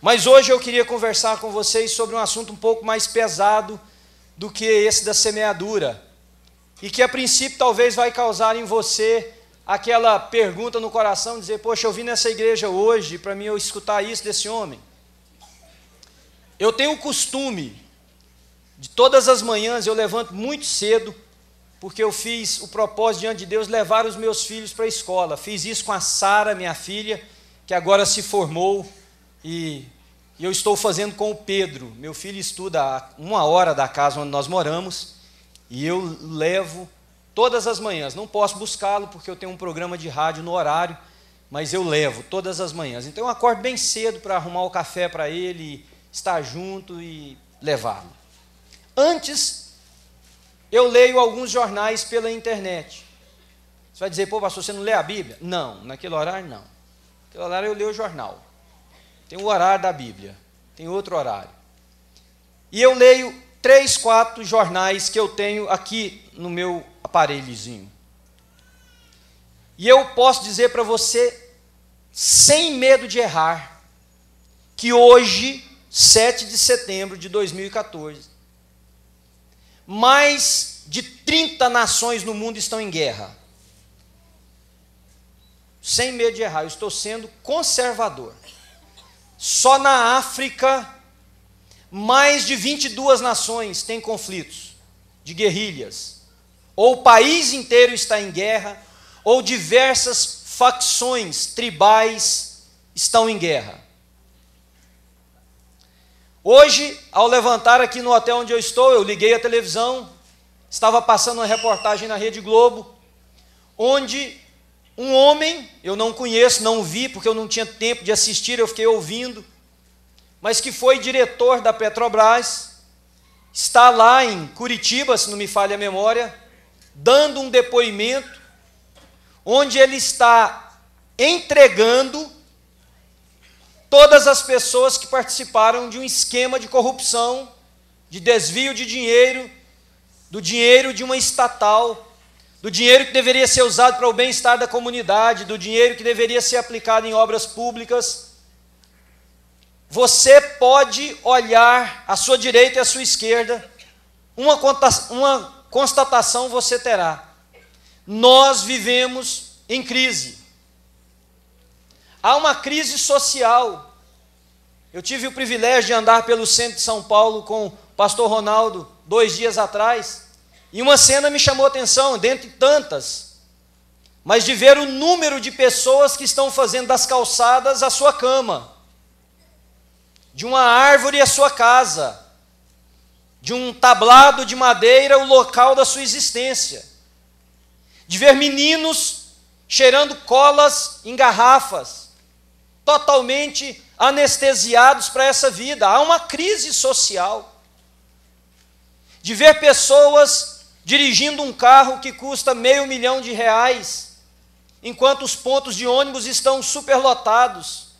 Mas hoje eu queria conversar com vocês sobre um assunto um pouco mais pesado do que esse da semeadura, e que a princípio talvez vai causar em você aquela pergunta no coração, dizer, poxa, eu vim nessa igreja hoje para mim eu escutar isso desse homem. Eu tenho o costume, de todas as manhãs eu levanto muito cedo, porque eu fiz o propósito diante de Deus, levar os meus filhos para a escola. Fiz isso com a Sara, minha filha, que agora se formou, e eu estou fazendo com o Pedro. Meu filho estuda a 1 hora da casa onde nós moramos, e eu levo todas as manhãs. Não posso buscá-lo, porque eu tenho um programa de rádio no horário, mas eu levo todas as manhãs. Então eu acordo bem cedo para arrumar o café para ele, estar junto e levá-lo. Antes, eu leio alguns jornais pela internet. Você vai dizer, pô, pastor, você não lê a Bíblia? Não, naquele horário não. Naquele horário eu leio o jornal. Tem o horário da Bíblia, tem outro horário. E eu leio 3, 4 jornais que eu tenho aqui no meu aparelhozinho. E eu posso dizer para você, sem medo de errar, que hoje, 7 de setembro de 2014, mais de 30 nações no mundo estão em guerra. Sem medo de errar, eu estou sendo conservador. Só na África, mais de 22 nações têm conflitos de guerrilhas. Ou o país inteiro está em guerra, ou diversas facções tribais estão em guerra. Hoje, ao levantar aqui no hotel onde eu estou, eu liguei a televisão, estava passando uma reportagem na Rede Globo, onde um homem, eu não conheço, não vi, porque eu não tinha tempo de assistir, eu fiquei ouvindo, mas que foi diretor da Petrobras, está lá em Curitiba, se não me falha a memória, dando um depoimento, onde ele está entregando todas as pessoas que participaram de um esquema de corrupção, de desvio de dinheiro, do dinheiro de uma estatal, do dinheiro que deveria ser usado para o bem-estar da comunidade, do dinheiro que deveria ser aplicado em obras públicas. Você pode olhar à sua direita e à sua esquerda, uma constatação você terá. Nós vivemos em crise. Há uma crise social. Eu tive o privilégio de andar pelo centro de São Paulo com o pastor Ronaldo 2 dias atrás, e uma cena me chamou a atenção, dentre tantas, mas de ver o número de pessoas que estão fazendo das calçadas a sua cama, de uma árvore a sua casa, de um tablado de madeira o local da sua existência, de ver meninos cheirando colas em garrafas, totalmente anestesiados para essa vida. Há uma crise social. De ver pessoas dirigindo um carro que custa R$500 mil, enquanto os pontos de ônibus estão superlotados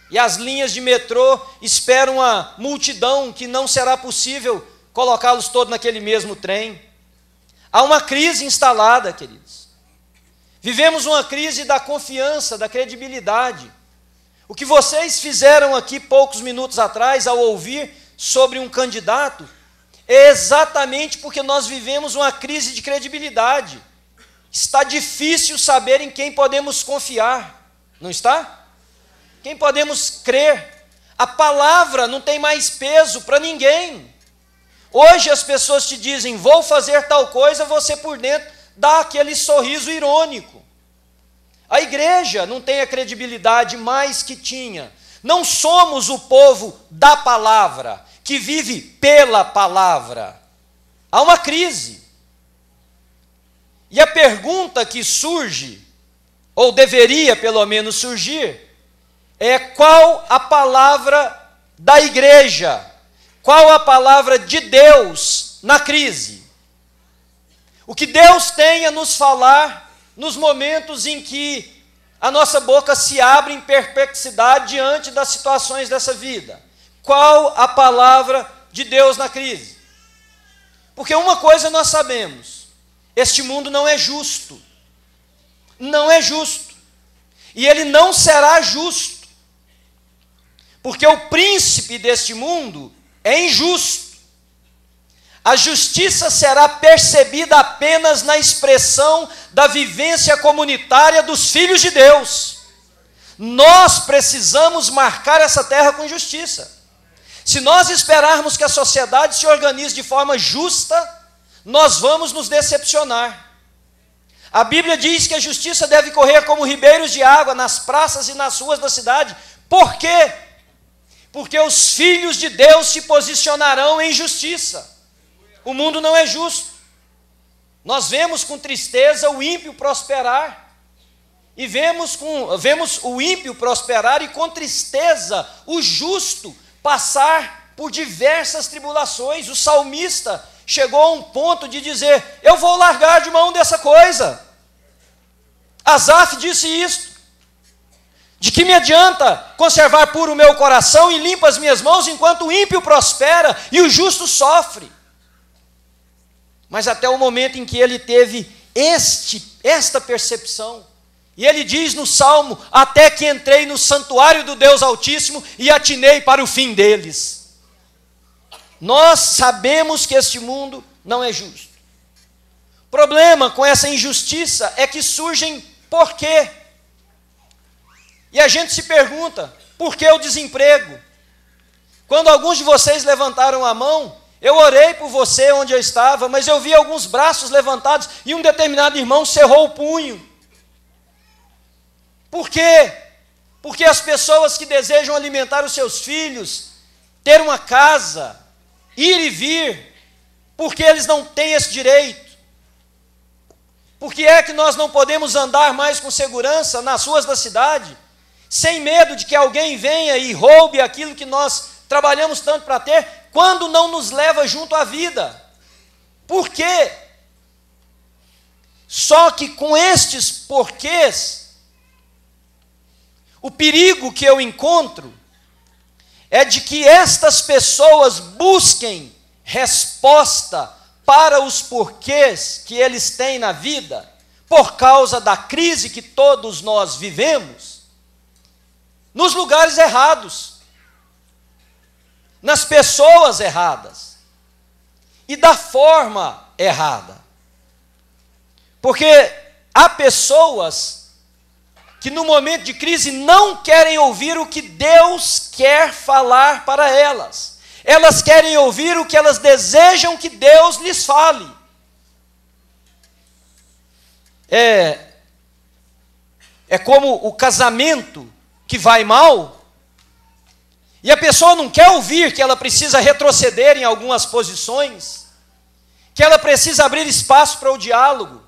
e as linhas de metrô esperam uma multidão que não será possível colocá-los todos naquele mesmo trem. Há uma crise instalada, queridos. Vivemos uma crise da confiança, da credibilidade. O que vocês fizeram aqui poucos minutos atrás, ao ouvir sobre um candidato, é exatamente porque nós vivemos uma crise de credibilidade. Está difícil saber em quem podemos confiar, não está? Quem podemos crer? A palavra não tem mais peso para ninguém. Hoje as pessoas te dizem, vou fazer tal coisa, você por dentro dá aquele sorriso irônico. A igreja não tem a credibilidade mais que tinha. Não somos o povo da palavra, que vive pela palavra. Há uma crise. E a pergunta que surge, ou deveria pelo menos surgir, é qual a palavra da igreja? Qual a palavra de Deus na crise? O que Deus tem a nos falar nos momentos em que a nossa boca se abre em perplexidade diante das situações dessa vida. Qual a palavra de Deus na crise? Porque uma coisa nós sabemos, este mundo não é justo. Não é justo. E ele não será justo. Porque o príncipe deste mundo é injusto. A justiça será percebida apenas na expressão da vivência comunitária dos filhos de Deus. Nós precisamos marcar essa terra com justiça. Se nós esperarmos que a sociedade se organize de forma justa, nós vamos nos decepcionar. A Bíblia diz que a justiça deve correr como ribeiros de água nas praças e nas ruas da cidade. Por quê? Porque os filhos de Deus se posicionarão em justiça. O mundo não é justo. Nós vemos com tristeza o ímpio prosperar. E vemos o ímpio prosperar e com tristeza o justo passar por diversas tribulações. O salmista chegou a um ponto de dizer: eu vou largar de mão dessa coisa. Asaf disse isto: de que me adianta conservar puro o meu coração e limpo as minhas mãos, enquanto o ímpio prospera e o justo sofre? Mas até o momento em que ele teve esta percepção, e ele diz no Salmo: até que entrei no santuário do Deus Altíssimo e atinei para o fim deles. Nós sabemos que este mundo não é justo. O problema com essa injustiça é que surgem por quê? E a gente se pergunta: por que o desemprego? Quando alguns de vocês levantaram a mão, eu orei por você onde eu estava, mas eu vi alguns braços levantados e um determinado irmão cerrou o punho. Por quê? Porque as pessoas que desejam alimentar os seus filhos, ter uma casa, ir e vir, porque eles não têm esse direito? Por que é que nós não podemos andar mais com segurança nas ruas da cidade, sem medo de que alguém venha e roube aquilo que nós trabalhamos tanto para ter, quando não nos leva junto à vida? Por quê? Só que com estes porquês, o perigo que eu encontro é de que estas pessoas busquem resposta para os porquês que eles têm na vida, por causa da crise que todos nós vivemos, nos lugares errados, nas pessoas erradas e da forma errada. Porque há pessoas que no momento de crise não querem ouvir o que Deus quer falar para elas. Elas querem ouvir o que elas desejam que Deus lhes fale. É como o casamento que vai mal, e a pessoa não quer ouvir que ela precisa retroceder em algumas posições, que ela precisa abrir espaço para o diálogo,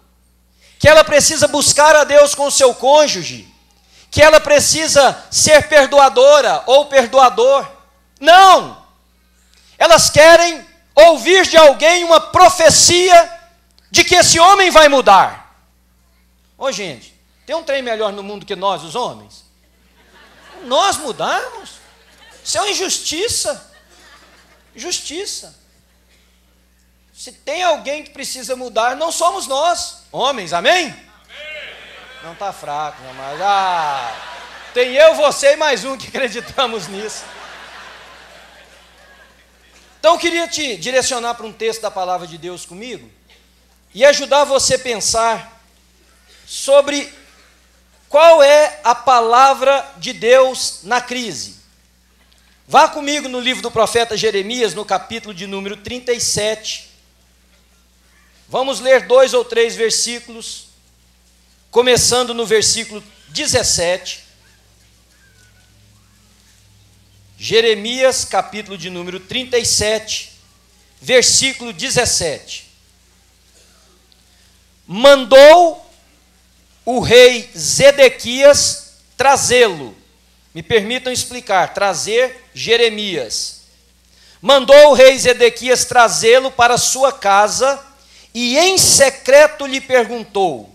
que ela precisa buscar a Deus com o seu cônjuge, que ela precisa ser perdoadora ou perdoador. Não! Elas querem ouvir de alguém uma profecia de que esse homem vai mudar. Ô gente, tem um trem melhor no mundo que nós, os homens? Nós mudarmos? Isso é uma injustiça. Justiça. Se tem alguém que precisa mudar, não somos nós, homens, amém? Amém. Não está fraco, não, mas tem eu, você e mais um que acreditamos nisso. Então eu queria te direcionar para um texto da palavra de Deus comigo e ajudar você a pensar sobre qual é a palavra de Deus na crise. Vá comigo no livro do profeta Jeremias, no capítulo de número 37. Vamos ler 2 ou 3 versículos, começando no versículo 17. Jeremias, capítulo de número 37, versículo 17. Mandou o rei Zedequias trazê-lo. Me permitam explicar, trazer Jeremias. Mandou o rei Zedequias trazê-lo para sua casa e em secreto lhe perguntou: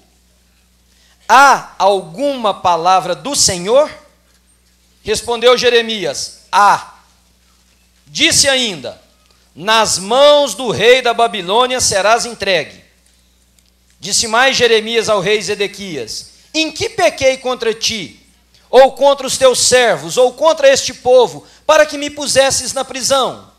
há alguma palavra do Senhor? Respondeu Jeremias: há. Disse ainda: nas mãos do rei da Babilônia serás entregue. Disse mais Jeremias ao rei Zedequias: em que pequei contra ti, ou contra os teus servos, ou contra este povo, para que me pusesses na prisão?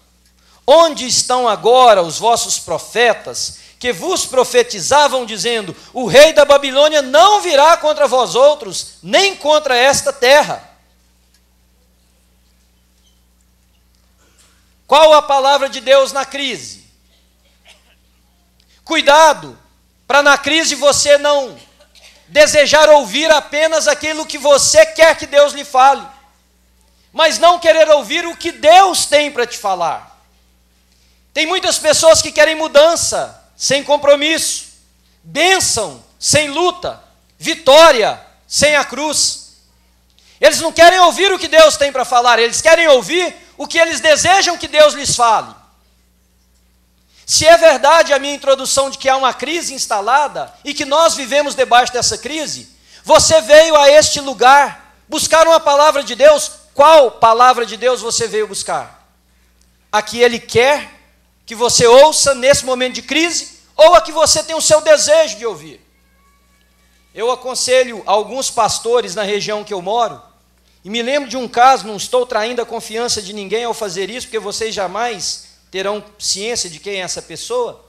Onde estão agora os vossos profetas, que vos profetizavam, dizendo: o rei da Babilônia não virá contra vós outros, nem contra esta terra? Qual a palavra de Deus na crise? Cuidado, para na crise você não desejar ouvir apenas aquilo que você quer que Deus lhe fale, mas não querer ouvir o que Deus tem para te falar. Tem muitas pessoas que querem mudança sem compromisso, bênção sem luta, vitória sem a cruz. Eles não querem ouvir o que Deus tem para falar, eles querem ouvir o que eles desejam que Deus lhes fale. Se é verdade a minha introdução de que há uma crise instalada e que nós vivemos debaixo dessa crise, você veio a este lugar buscar uma palavra de Deus. Qual palavra de Deus você veio buscar? A que Ele quer que você ouça nesse momento de crise, ou a que você tem o seu desejo de ouvir? Eu aconselho alguns pastores na região que eu moro, e me lembro de um caso, não estou traindo a confiança de ninguém ao fazer isso, porque vocês jamais terão ciência de quem é essa pessoa.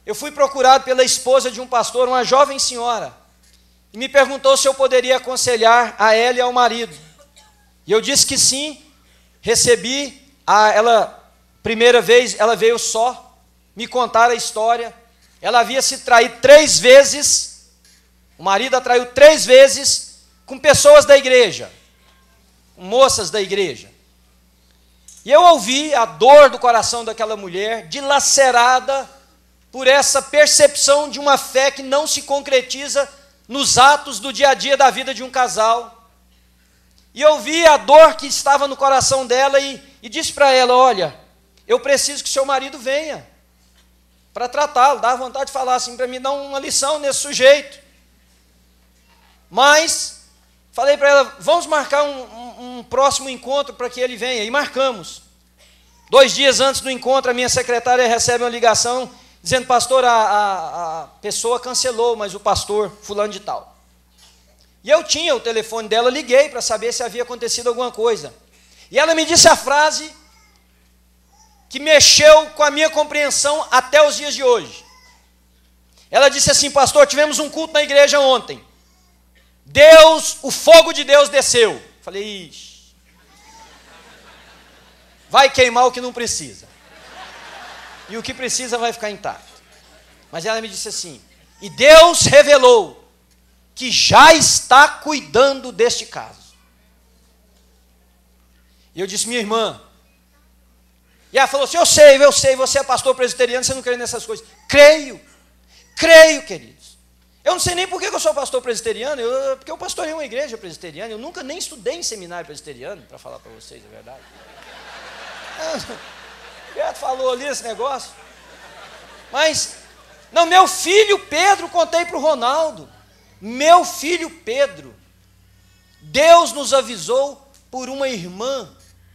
Eu fui procurado pela esposa de um pastor, uma jovem senhora, e me perguntou se eu poderia aconselhar a ela e ao marido. E eu disse que sim. Recebi primeira vez, ela veio só me contar a história. Ela havia se traído 3 vezes, o marido a traiu 3 vezes, com pessoas da igreja, com moças da igreja. E eu ouvi a dor do coração daquela mulher, dilacerada por essa percepção de uma fé que não se concretiza nos atos do dia a dia da vida de um casal. E eu vi a dor que estava no coração dela e disse para ela: olha, eu preciso que seu marido venha para tratá-lo. Dá vontade de falar assim para mim, dar uma lição nesse sujeito. Mas falei para ela: vamos marcar um próximo encontro para que ele venha. E marcamos. 2 dias antes do encontro, a minha secretária recebe uma ligação dizendo: pastor, a pessoa cancelou, mas o pastor fulano de tal. E eu tinha o telefone dela, liguei para saber se havia acontecido alguma coisa. E ela me disse a frase que mexeu com a minha compreensão até os dias de hoje. Ela disse assim: pastor, tivemos um culto na igreja ontem. O fogo de Deus desceu. Falei: ixi, vai queimar o que não precisa. E o que precisa vai ficar intacto. Mas ela me disse assim: e Deus revelou que já está cuidando deste caso. E eu disse: minha irmã. E ela falou assim: eu sei, você é pastor presbiteriano, você não crê nessas coisas. Creio, queridos. Eu não sei nem por que eu sou pastor presbiteriano, porque eu pastorei uma igreja presbiteriana, eu nunca nem estudei em seminário presbiteriano, para falar para vocês a verdade. Pedro falou ali esse negócio. Mas, não, meu filho Pedro, contei para o Ronaldo, meu filho Pedro, Deus nos avisou por uma irmã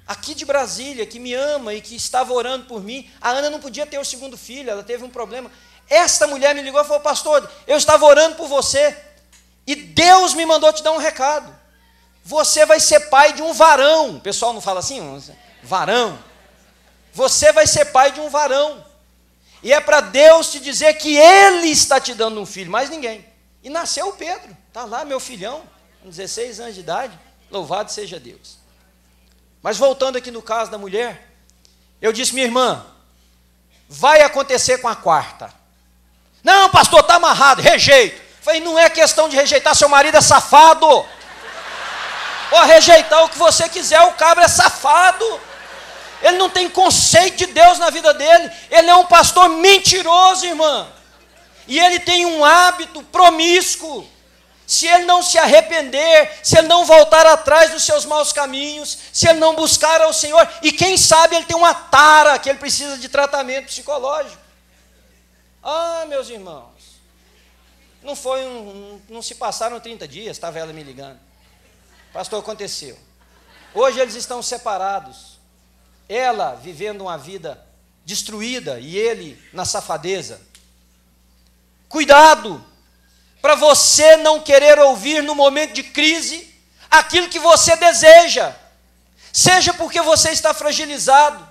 aqui de Brasília, que me ama e que estava orando por mim. A Ana não podia ter o 2º filho, ela teve um problema. Esta mulher me ligou e falou: pastor, eu estava orando por você, e Deus me mandou te dar um recado. Você vai ser pai de um varão. O pessoal não fala assim? Varão. Você vai ser pai de um varão. E é para Deus te dizer que Ele está te dando um filho, mais ninguém. E nasceu o Pedro, está lá, meu filhão, com 16 anos de idade, louvado seja Deus. Mas voltando aqui no caso da mulher, eu disse: minha irmã, vai acontecer com a 4ª. Não, pastor, está amarrado, rejeito. Falei: não é questão de rejeitar, seu marido é safado. Ou rejeitar o que você quiser, o cabra é safado. Ele não tem conceito de Deus na vida dele. Ele é um pastor mentiroso, irmã. E ele tem um hábito promíscuo. Se ele não se arrepender, se ele não voltar atrás dos seus maus caminhos, se ele não buscar ao Senhor, e quem sabe ele tem uma tara que ele precisa de tratamento psicológico. Ah, meus irmãos, não se passaram 30 dias, estava ela me ligando. Pastor, aconteceu. Hoje eles estão separados. Ela vivendo uma vida destruída e ele na safadeza. Cuidado, para você não querer ouvir no momento de crise aquilo que você deseja. seja porque você está fragilizado,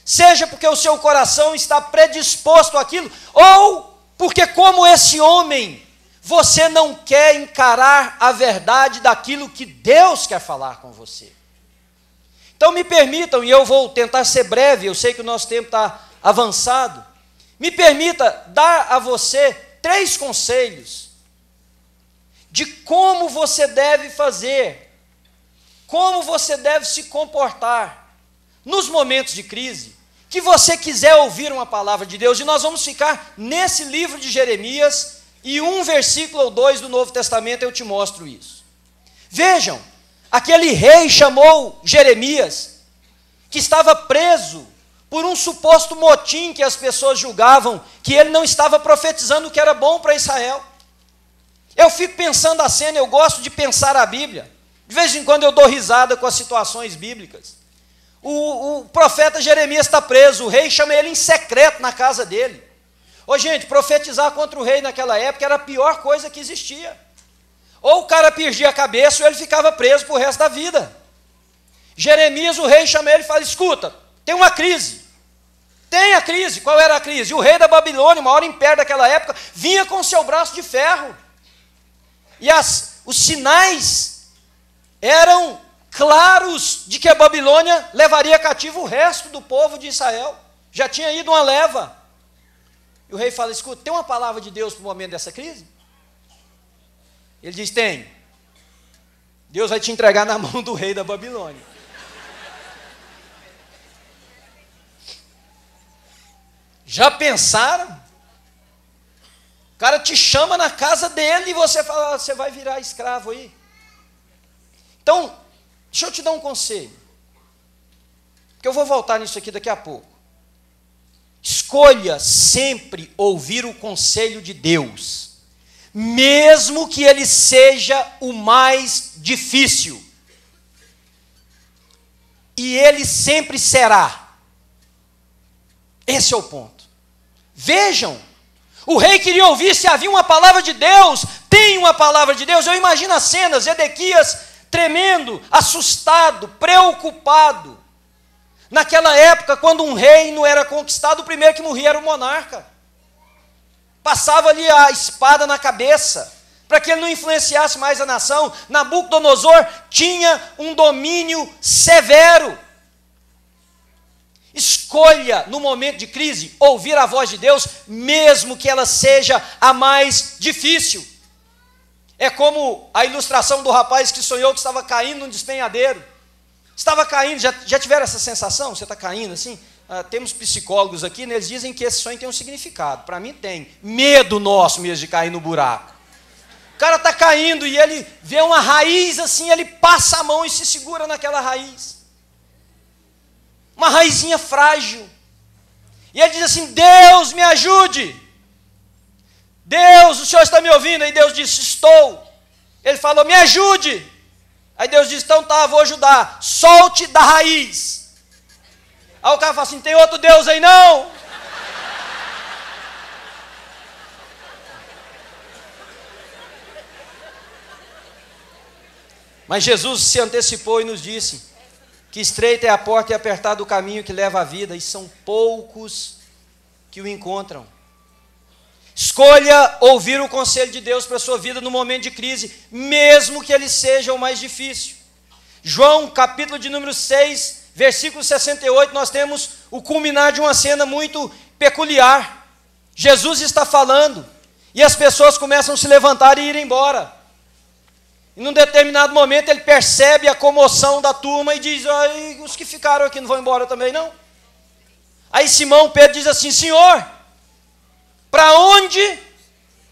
seja porque o seu coração está predisposto àquilo, ou porque, como esse homem, você não quer encarar a verdade daquilo que Deus quer falar com você. Então me permitam, e eu vou tentar ser breve, eu sei que o nosso tempo está avançado, me permita dar a você 3 conselhos de como você deve fazer, como você deve se comportar nos momentos de crise, que você quiser ouvir uma palavra de Deus, e nós vamos ficar nesse livro de Jeremias, e 1 versículo ou 2 do Novo Testamento eu te mostro isso. Vejam, aquele rei chamou Jeremias, que estava preso por um suposto motim que as pessoas julgavam que ele não estava profetizando o que era bom para Israel. Eu fico pensando a cena, eu gosto de pensar a Bíblia. De vez em quando eu dou risada com as situações bíblicas. O profeta Jeremias está preso, o rei chama ele em secreto na casa dele. Ô gente, profetizar contra o rei naquela época era a pior coisa que existia. Ou o cara perdia a cabeça ou ele ficava preso para o resto da vida. Jeremias, o rei chama ele e fala, escuta, tem uma crise. Tem a crise. Qual era a crise? O rei da Babilônia, o maior império daquela época, vinha com seu braço de ferro. E os sinais eram claros de que a Babilônia levaria cativo o resto do povo de Israel. Já tinha ido uma leva. E o rei fala, escuta, tem uma palavra de Deus para o momento dessa crise? Ele diz, tem. Deus vai te entregar na mão do rei da Babilônia. Já pensaram? O cara te chama na casa dele e você fala, você vai virar escravo aí. Então, deixa eu te dar um conselho. Porque eu vou voltar nisso aqui daqui a pouco. Escolha sempre ouvir o conselho de Deus, mesmo que ele seja o mais difícil. E ele sempre será. Esse é o ponto. Vejam, o rei queria ouvir se havia uma palavra de Deus. Tem uma palavra de Deus. Eu imagino as cenas, Edequias tremendo, assustado, preocupado. Naquela época, quando um reino era conquistado, o primeiro que morria era o monarca. Passava ali a espada na cabeça, para que ele não influenciasse mais a nação. Nabucodonosor tinha um domínio severo. Escolha, no momento de crise, ouvir a voz de Deus, mesmo que ela seja a mais difícil. É como a ilustração do rapaz que sonhou que estava caindo num despenhadeiro. Estava caindo, já tiveram essa sensação? Você está caindo assim? Temos psicólogos aqui, né, eles dizem que esse sonho tem um significado. Para mim tem. Medo nosso mesmo de cair no buraco. O cara está caindo e ele vê uma raiz assim, ele passa a mão e se segura naquela raiz. Uma raizinha frágil. E ele diz assim, Deus me ajude. Deus, o Senhor está me ouvindo? Aí Deus disse, estou. Ele falou, me ajude. Aí Deus disse, então tá, vou ajudar. Solte da raiz. Aí o cara fala assim, tem outro Deus aí não? Mas Jesus se antecipou e nos disse que estreita é a porta e apertado o caminho que leva à vida, e são poucos que o encontram. Escolha ouvir o conselho de Deus para a sua vida no momento de crise, mesmo que ele seja o mais difícil. João, capítulo de número 6, versículo 68, nós temos o culminar de uma cena muito peculiar. Jesus está falando, e as pessoas começam a se levantar e ir embora. E num determinado momento ele percebe a comoção da turma e diz, os que ficaram aqui não vão embora também não? Aí Simão Pedro diz assim, Senhor, para onde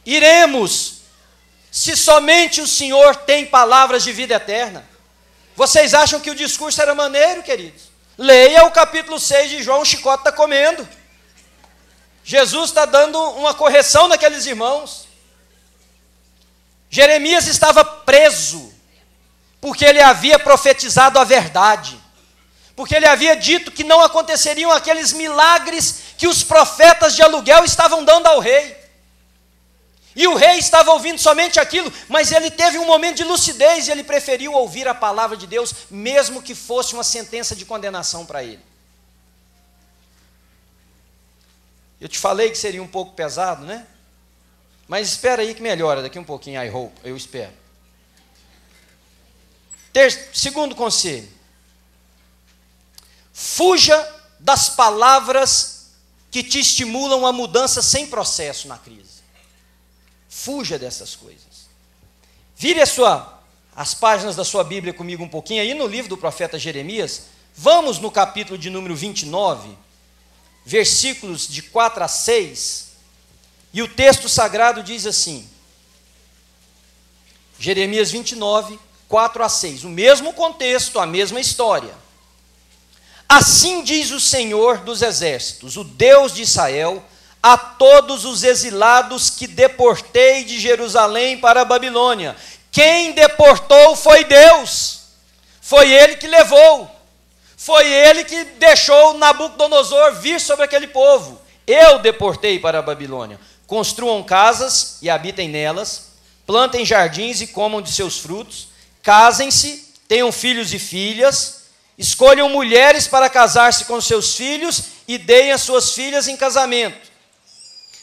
iremos, se somente o Senhor tem palavras de vida eterna? Vocês acham que o discurso era maneiro, queridos? Leia o capítulo 6 de João, o chicote está comendo. Jesus está dando uma correção naqueles irmãos. Jeremias estava preso, porque ele havia profetizado a verdade, porque ele havia dito que não aconteceriam aqueles milagres que os profetas de aluguel estavam dando ao rei. E o rei estava ouvindo somente aquilo, mas ele teve um momento de lucidez e ele preferiu ouvir a palavra de Deus, mesmo que fosse uma sentença de condenação para ele. Eu te falei que seria um pouco pesado, né? Mas espera aí que melhora daqui um pouquinho, I hope, eu espero. Segundo conselho. Fuja das palavras que te estimulam a mudança sem processo na crise. Fuja dessas coisas. Vire as páginas da sua Bíblia comigo um pouquinho, aí no livro do profeta Jeremias. Vamos no capítulo de número 29, versículos de 4 a 6, e o texto sagrado diz assim, Jeremias 29, 4 a 6, o mesmo contexto, a mesma história. Assim diz o Senhor dos exércitos, o Deus de Israel, a todos os exilados que deportei de Jerusalém para a Babilônia. Quem deportou foi Deus, foi Ele que levou, foi Ele que deixou Nabucodonosor vir sobre aquele povo. Eu deportei para a Babilônia. Construam casas e habitem nelas, plantem jardins e comam de seus frutos, casem-se, tenham filhos e filhas, escolham mulheres para casar-se com seus filhos e deem as suas filhas em casamento,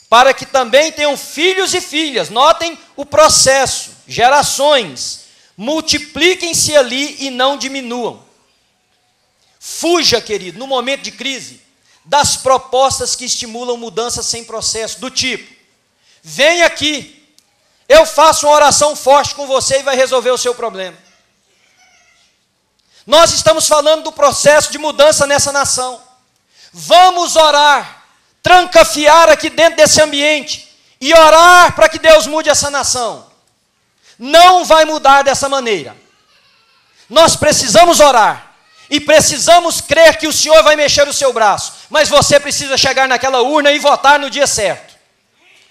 para que também tenham filhos e filhas. Notem o processo, gerações, multipliquem-se ali e não diminuam. Fuja, querido, no momento de crise, das propostas que estimulam mudança sem processo, do tipo, vem aqui, eu faço uma oração forte com você e vai resolver o seu problema. Nós estamos falando do processo de mudança nessa nação. Vamos orar, trancafiar aqui dentro desse ambiente e orar para que Deus mude essa nação. Não vai mudar dessa maneira. Nós precisamos orar e precisamos crer que o Senhor vai mexer o seu braço, mas você precisa chegar naquela urna e votar no dia certo,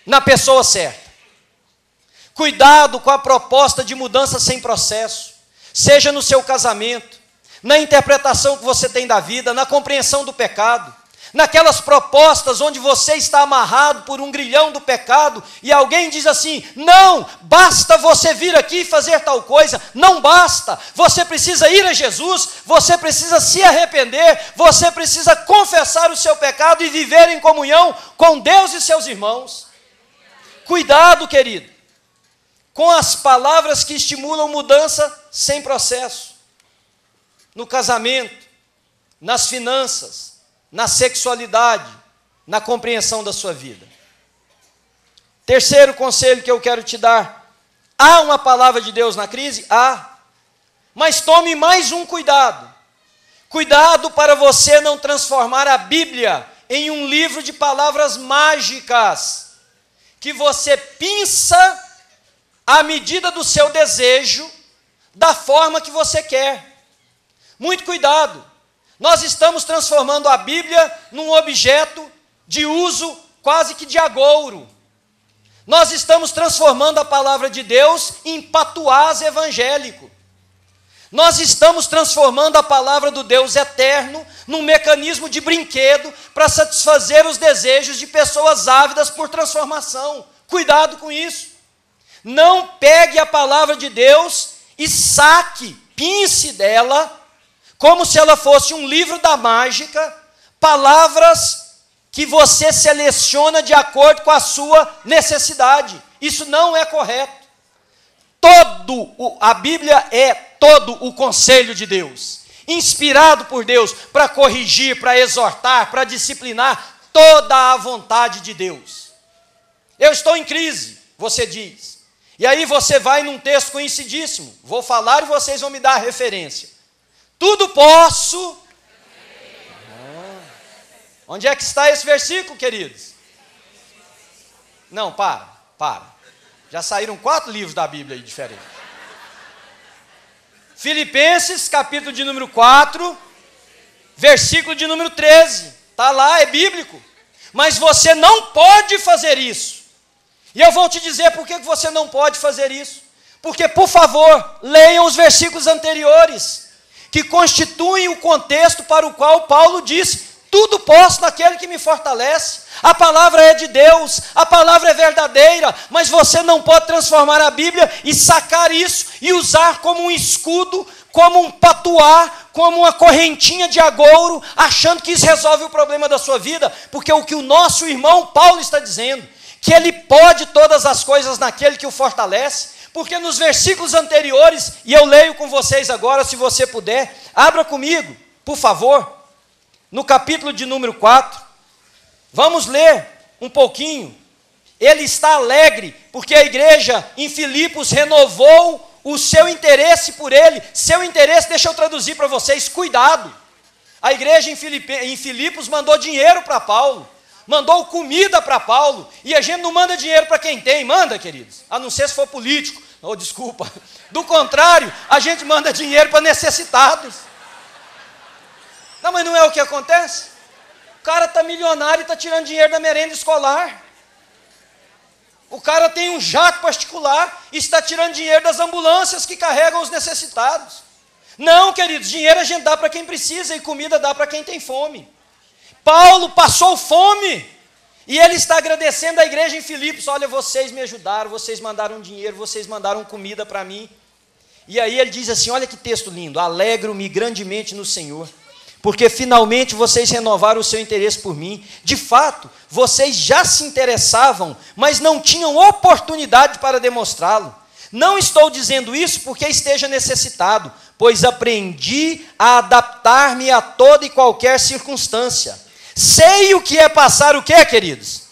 na pessoa certa. Cuidado com a proposta de mudança sem processo, seja no seu casamento, na interpretação que você tem da vida, na compreensão do pecado, naquelas propostas onde você está amarrado por um grilhão do pecado e alguém diz assim, não, basta você vir aqui e fazer tal coisa. Não basta, você precisa ir a Jesus, você precisa se arrepender, você precisa confessar o seu pecado e viver em comunhão com Deus e seus irmãos. Cuidado, querido, com as palavras que estimulam mudança sem processo, no casamento, nas finanças, na sexualidade, na compreensão da sua vida. Terceiro conselho que eu quero te dar, há uma palavra de Deus na crise? Há, mas tome mais um cuidado. Cuidado para você não transformar a Bíblia em um livro de palavras mágicas, que você pinça à medida do seu desejo, da forma que você quer. Muito cuidado. Nós estamos transformando a Bíblia num objeto de uso quase que de agouro. Nós estamos transformando a palavra de Deus em patuás evangélico. Nós estamos transformando a palavra do Deus eterno num mecanismo de brinquedo para satisfazer os desejos de pessoas ávidas por transformação. Cuidado com isso. Não pegue a palavra de Deus e saque, pince dela, como se ela fosse um livro da mágica, palavras que você seleciona de acordo com a sua necessidade. Isso não é correto. A Bíblia é todo o conselho de Deus, inspirado por Deus para corrigir, para exortar, para disciplinar, toda a vontade de Deus. Eu estou em crise, você diz. E aí você vai num texto conhecidíssimo, vou falar e vocês vão me dar a referência. Tudo posso. Onde é que está esse versículo, queridos? Não, para. Já saíram 4 livros da Bíblia aí diferentes. Filipenses, capítulo de número 4, versículo de número 13. Está lá, é bíblico. Mas você não pode fazer isso. E eu vou te dizer por que você não pode fazer isso. Porque, por favor, leiam os versículos anteriores, que constituem o contexto para o qual Paulo disse, tudo posso naquele que me fortalece. A palavra é de Deus, a palavra é verdadeira, mas você não pode transformar a Bíblia e sacar isso e usar como um escudo, como um patuá, como uma correntinha de agouro, achando que isso resolve o problema da sua vida, porque o que o nosso irmão Paulo está dizendo, que ele pode todas as coisas naquele que o fortalece, porque nos versículos anteriores, e eu leio com vocês agora, se você puder, abra comigo, por favor, no capítulo de número 4, vamos ler um pouquinho. Ele está alegre, porque a igreja em Filipos renovou o seu interesse por ele. Seu interesse, deixa eu traduzir para vocês, cuidado. A igreja em Filipos mandou dinheiro para Paulo, mandou comida para Paulo, e a gente não manda dinheiro para quem tem, manda, queridos, a não ser se for político, desculpa, do contrário, a gente manda dinheiro para necessitados. Não, mas não é o que acontece? O cara está milionário e está tirando dinheiro da merenda escolar. O cara tem um jato particular e está tirando dinheiro das ambulâncias que carregam os necessitados. Não, queridos, dinheiro a gente dá para quem precisa e comida dá para quem tem fome. Paulo passou fome e ele está agradecendo a igreja em Filipos. Olha, vocês me ajudaram, vocês mandaram dinheiro, vocês mandaram comida para mim. E aí ele diz assim, olha que texto lindo: alegro-me grandemente no Senhor, porque finalmente vocês renovaram o seu interesse por mim. De fato, vocês já se interessavam, mas não tinham oportunidade para demonstrá-lo. Não estou dizendo isso porque esteja necessitado, pois aprendi a adaptar-me a toda e qualquer circunstância. Sei o que é passar o quê, queridos?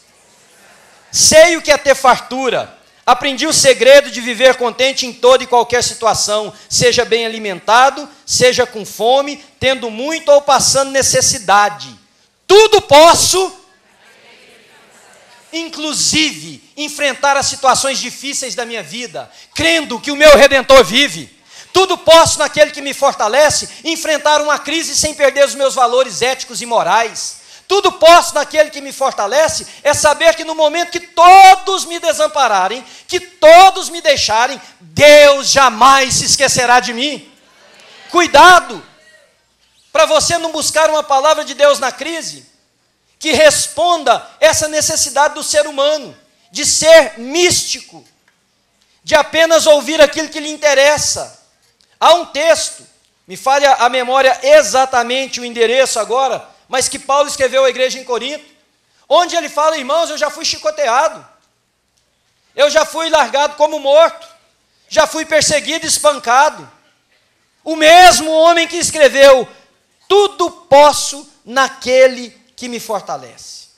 Sei o que é ter fartura. Aprendi o segredo de viver contente em toda e qualquer situação, seja bem alimentado, seja com fome, tendo muito ou passando necessidade. Tudo posso, inclusive enfrentar as situações difíceis da minha vida, crendo que o meu Redentor vive. Tudo posso naquele que me fortalece, enfrentar uma crise sem perder os meus valores éticos e morais. Tudo posso naquele que me fortalece, é saber que no momento que todos me desampararem, que todos me deixarem, Deus jamais se esquecerá de mim. Cuidado, para você não buscar uma palavra de Deus na crise, que responda essa necessidade do ser humano, de ser místico, de apenas ouvir aquilo que lhe interessa. Há um texto, me falha a memória exatamente o endereço agora, mas que Paulo escreveu à igreja em Corinto, onde ele fala, irmãos, eu já fui chicoteado, eu já fui largado como morto, já fui perseguido e espancado. O mesmo homem que escreveu, tudo posso naquele que me fortalece.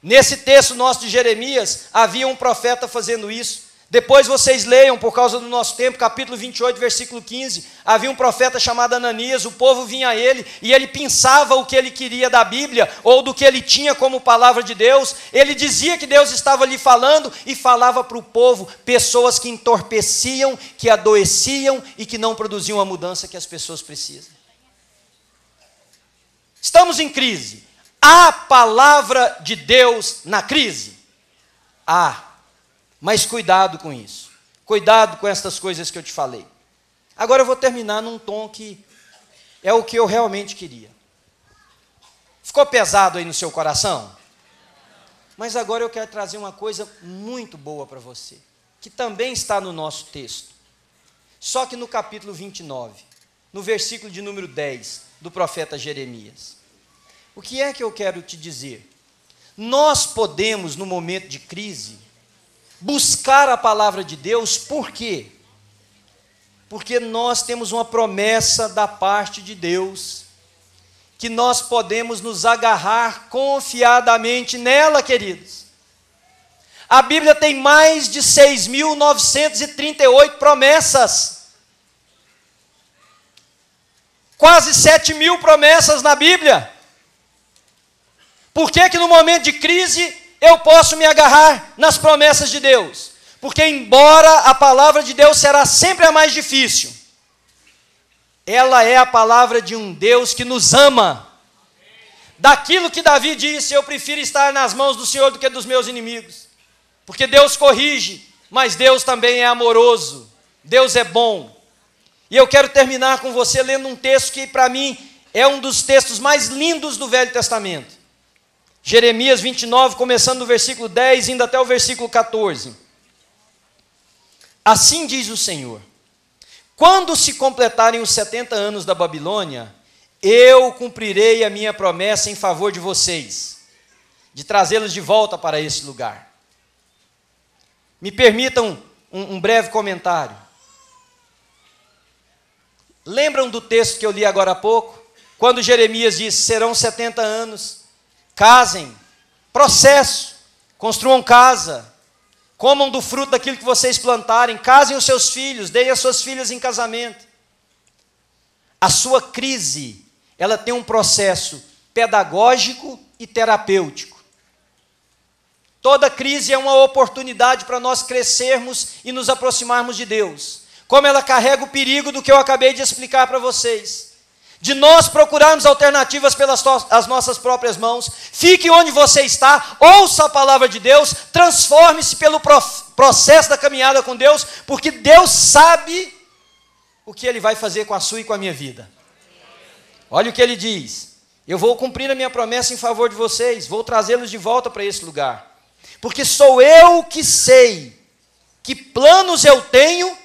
Nesse texto nosso de Jeremias, havia um profeta fazendo isso. Depois vocês leiam, por causa do nosso tempo, capítulo 28, versículo 15, havia um profeta chamado Ananias, o povo vinha a ele, e ele pensava o que ele queria da Bíblia, ou do que ele tinha como palavra de Deus, ele dizia que Deus estava lhe falando, e falava para o povo, pessoas que entorpeciam, que adoeciam, e que não produziam a mudança que as pessoas precisam. Estamos em crise. Há palavra de Deus na crise? Há. Mas cuidado com isso. Cuidado com essas coisas que eu te falei. Agora eu vou terminar num tom que é o que eu realmente queria. Ficou pesado aí no seu coração? Mas agora eu quero trazer uma coisa muito boa para você, que também está no nosso texto. Só que no capítulo 29, no versículo de número 10 do profeta Jeremias. O que é que eu quero te dizer? Nós podemos, no momento de crise, buscar a palavra de Deus, por quê? Porque nós temos uma promessa da parte de Deus, que nós podemos nos agarrar confiadamente nela, queridos. A Bíblia tem mais de 6.938 promessas, quase 7.000 promessas na Bíblia. Por que que no momento de crise eu posso me agarrar nas promessas de Deus? Porque embora a palavra de Deus será sempre a mais difícil, ela é a palavra de um Deus que nos ama. Daquilo que Davi disse, eu prefiro estar nas mãos do Senhor do que dos meus inimigos. Porque Deus corrige, mas Deus também é amoroso. Deus é bom. E eu quero terminar com você lendo um texto que para mim é um dos textos mais lindos do Velho Testamento. Jeremias 29, começando no versículo 10, indo até o versículo 14. Assim diz o Senhor: quando se completarem os 70 anos da Babilônia, eu cumprirei a minha promessa em favor de vocês, de trazê-los de volta para esse lugar. Me permitam um breve comentário. Lembram do texto que eu li agora há pouco? Quando Jeremias disse: serão 70 anos, casem, processo, construam casa, comam do fruto daquilo que vocês plantarem, casem os seus filhos, deem as suas filhas em casamento. A sua crise, ela tem um processo pedagógico e terapêutico. Toda crise é uma oportunidade para nós crescermos e nos aproximarmos de Deus. Como ela carrega o perigo do que eu acabei de explicar para vocês, de nós procurarmos alternativas pelas as nossas próprias mãos. Fique onde você está, ouça a palavra de Deus, transforme-se pelo processo da caminhada com Deus, porque Deus sabe o que Ele vai fazer com a sua e com a minha vida. Olha o que Ele diz: eu vou cumprir a minha promessa em favor de vocês, vou trazê-los de volta para esse lugar, porque sou eu que sei que planos eu tenho,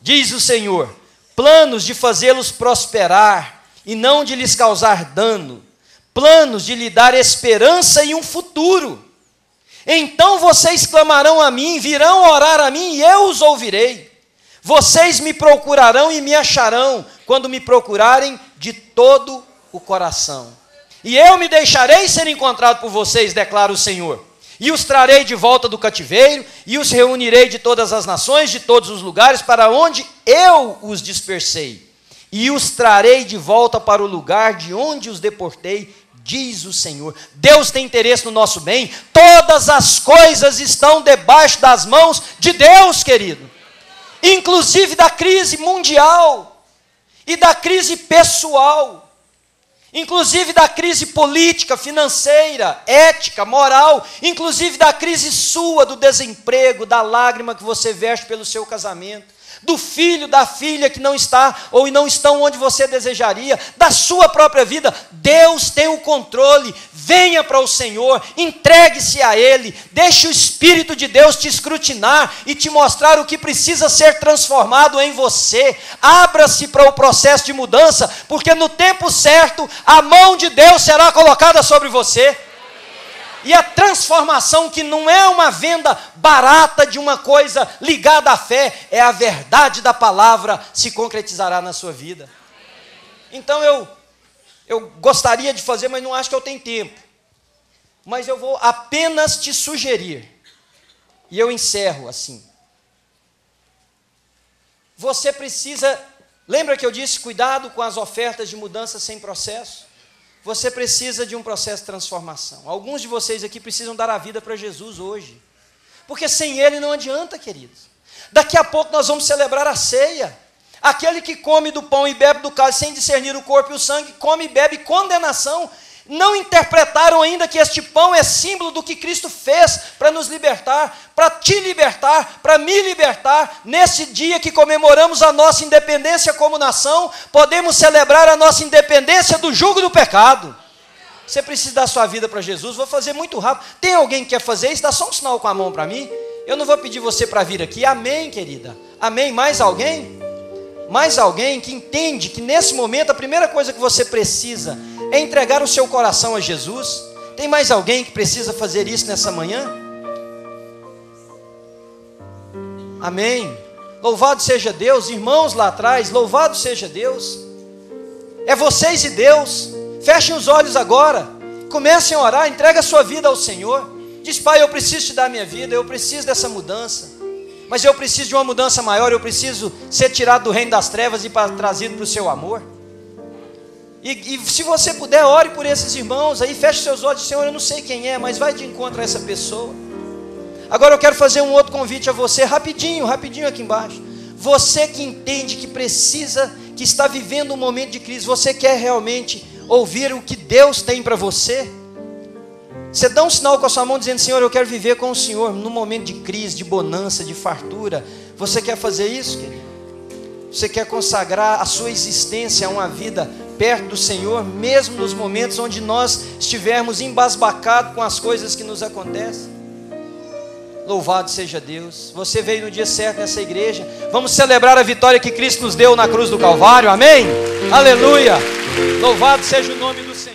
diz o Senhor, planos de fazê-los prosperar e não de lhes causar dano, planos de lhe dar esperança e um futuro. Então vocês clamarão a mim, virão orar a mim e eu os ouvirei. Vocês me procurarão e me acharão, quando me procurarem de todo o coração. E eu me deixarei ser encontrado por vocês, declara o Senhor. E os trarei de volta do cativeiro, e os reunirei de todas as nações, de todos os lugares, para onde eu os dispersei. E os trarei de volta para o lugar de onde os deportei, diz o Senhor. Deus tem interesse no nosso bem. Todas as coisas estão debaixo das mãos de Deus, querido. Inclusive da crise mundial, e da crise pessoal, inclusive da crise política, financeira, ética, moral, inclusive da crise sua, do desemprego, da lágrima que você veste pelo seu casamento, do filho, da filha que não está ou não estão onde você desejaria, da sua própria vida. Deus tem o controle. Venha para o Senhor, entregue-se a Ele, deixe o Espírito de Deus te escrutinar e te mostrar o que precisa ser transformado em você. Abra-se para o processo de mudança, porque no tempo certo a mão de Deus será colocada sobre você. E a transformação, que não é uma venda barata de uma coisa ligada à fé, é a verdade da palavra, se concretizará na sua vida. Então eu gostaria de fazer, mas não acho que eu tenho tempo. Mas eu vou apenas te sugerir, e eu encerro assim. Você precisa, lembra que eu disse, cuidado com as ofertas de mudança sem processo? Você precisa de um processo de transformação. Alguns de vocês aqui precisam dar a vida para Jesus hoje, porque sem Ele não adianta, queridos. Daqui a pouco nós vamos celebrar a ceia. Aquele que come do pão e bebe do cálice sem discernir o corpo e o sangue, come e bebe condenação. Não interpretaram ainda que este pão é símbolo do que Cristo fez para nos libertar, para te libertar, para me libertar. Nesse dia que comemoramos a nossa independência como nação, podemos celebrar a nossa independência do jugo do pecado. Você precisa dar sua vida para Jesus. Vou fazer muito rápido. Tem alguém que quer fazer isso? Dá só um sinal com a mão para mim. Eu não vou pedir você para vir aqui. Amém, querida? Amém? Mais alguém? Mais alguém que entende que nesse momento a primeira coisa que você precisa é entregar o seu coração a Jesus? Tem mais alguém que precisa fazer isso nessa manhã? Amém. Louvado seja Deus. Irmãos lá atrás, louvado seja Deus. É vocês e Deus. Fechem os olhos agora, comecem a orar, entrega a sua vida ao Senhor. Diz: Pai, eu preciso te dar a minha vida, eu preciso dessa mudança, mas eu preciso de uma mudança maior, eu preciso ser tirado do reino das trevas e trazido para o seu amor. E se você puder, ore por esses irmãos aí, feche seus olhos. Senhor, eu não sei quem é, mas vai de encontro a essa pessoa. Agora eu quero fazer um outro convite a você, rapidinho aqui embaixo. Você que entende que precisa, que está vivendo um momento de crise, você quer realmente ouvir o que Deus tem para você? Você dá um sinal com a sua mão dizendo: Senhor, eu quero viver com o Senhor num momento de crise, de bonança, de fartura. Você quer fazer isso, querido? Você quer consagrar a sua existência a uma vida perto do Senhor, mesmo nos momentos onde nós estivermos embasbacados com as coisas que nos acontecem. Louvado seja Deus. Você veio no dia certo nessa igreja. Vamos celebrar a vitória que Cristo nos deu na cruz do Calvário. Amém? Aleluia. Louvado seja o nome do Senhor.